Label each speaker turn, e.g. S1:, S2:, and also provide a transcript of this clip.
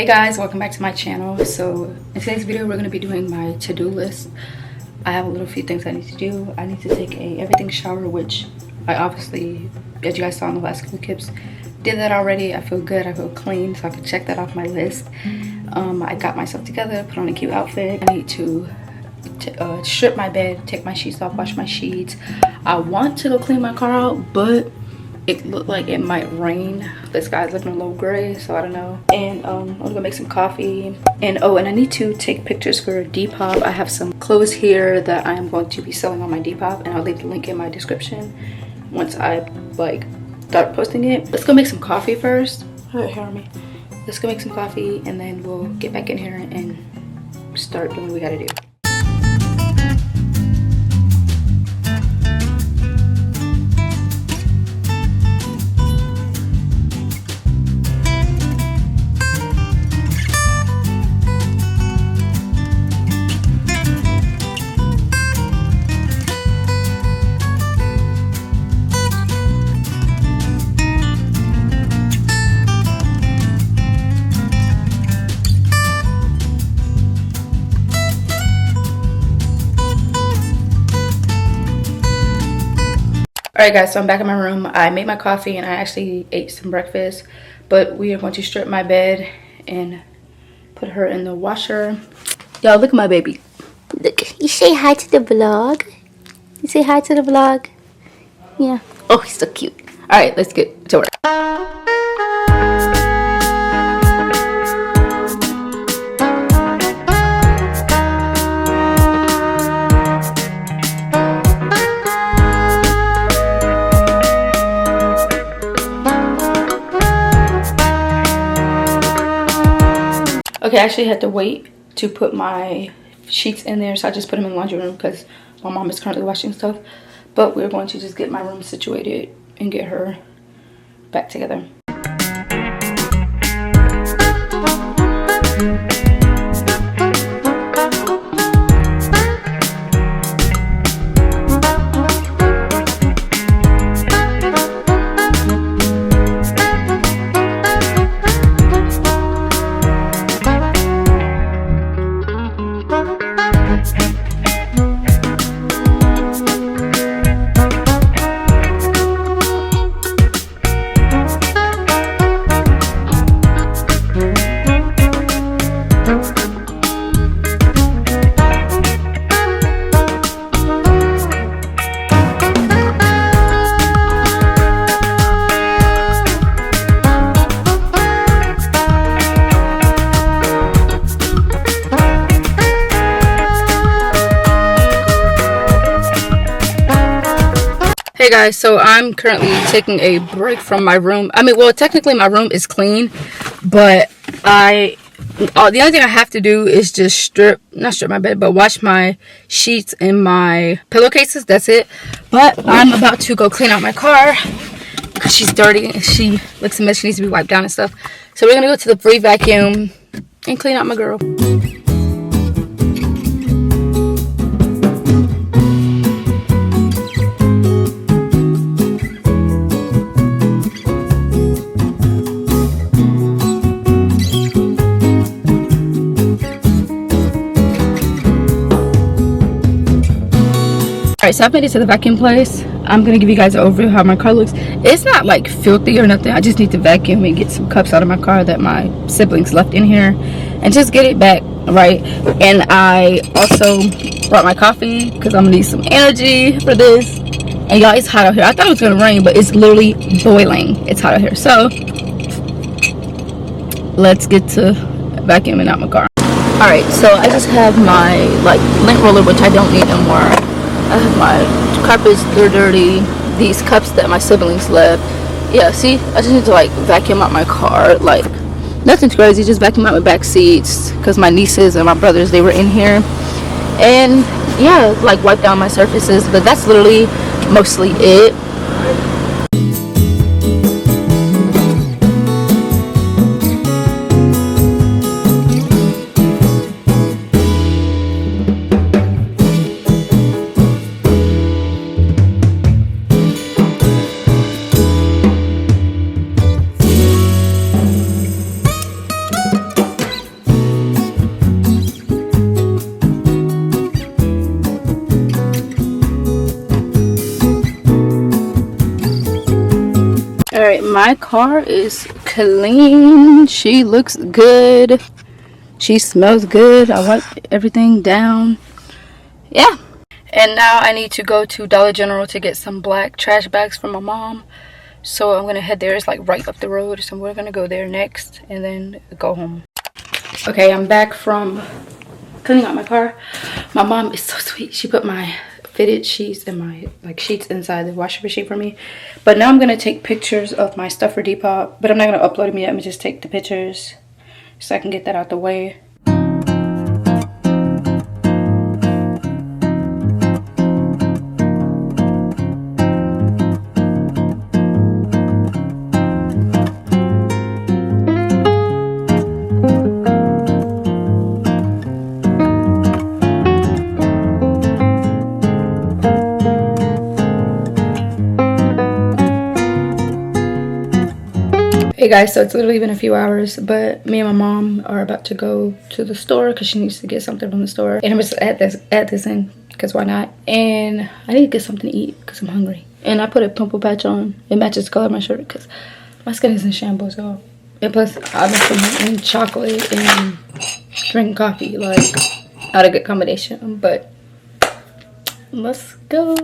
S1: guys, welcome back to my channel. So in today's video we're going to be doing my to-do list. I have a little few things I need to do. I need to take a everything shower, which I obviously, as you guys saw in the last couple clips, did that already. I feel good, I feel clean, so I can check that off my list. I got myself together, put on a cute outfit. I need to strip my bed, take my sheets off, wash my sheets. I want to go clean my car out, but it looked like it might rain. The sky's looking a little gray, so I don't know. And I'm gonna make some coffee. And I need to take pictures for Depop. I have some clothes here that I am going to be selling on my Depop, and I'll leave the link in my description once I start posting it. Let's go make some coffee first. Hear me. Let's go make some coffee, and then we'll get back in here and start doing what we gotta do. Alright guys, so I'm back in my room. I made my coffee and I actually ate some breakfast, but we are going to strip my bed and put her in the washer. Y'all, look at my baby. Look, you say hi to the vlog. You say hi to the vlog. Yeah. Oh, he's so cute. Alright, let's get to work. Okay, I actually had to wait to put my sheets in there, so I just put them in the laundry room because my mom is currently washing stuff. But we're going to just get my room situated and get her back together. Hey guys, so I'm currently taking a break from my room. I mean, well, technically my room is clean, but the only thing I have to do is just not strip my bed, but wash my sheets and my pillowcases. That's it. But I'm about to go clean out my car because she's dirty and she looks a mess. She needs to be wiped down and stuff. So we're gonna go to the free vacuum and clean out my girl. Alright, so I've made it to the vacuum place. I'm gonna give you guys an overview of how my car looks. It's not like filthy or nothing. I just need to vacuum and get some cups out of my car that my siblings left in here and just get it back right. And I also brought my coffee because I'm gonna need some energy for this. And y'all, it's hot out here. I thought it was gonna rain, but it's literally boiling. It's hot out here. So let's get to vacuuming out my car. Alright, so I just have my lint roller, which I don't need no more. I have my carpets, they're dirty. These cups that my siblings left. Yeah, see, I just need to vacuum out my car. Nothing's crazy, just vacuum out my back seats because my nieces and my brothers, they were in here. And yeah, wipe down my surfaces, but that's literally mostly it. my car is clean. She looks good. She smells good. I wiped everything down. Yeah. And now I need to go to Dollar General to get some black trash bags for my mom. So I'm gonna head there. It's like right up the road. So we're gonna go there next and then go home. Okay, I'm back from cleaning out my car. My mom is so sweet. She put my fitted sheets and my sheets inside the washing machine for me. But now I'm gonna take pictures of my stuff for depop. But I'm not gonna upload them yet. I'm gonna just take the pictures so I can get that out the way. Hey guys, so it's literally been a few hours, but me and my mom are about to go to the store because she needs to get something from the store. And I'm just at this end because why not? And I need to get something to eat because I'm hungry. And I put a pimple patch on. It matches the color of my shirt because my skin is in shambles, y'all. And plus, I've been eating chocolate and drinking coffee, like not a good combination. But let's go.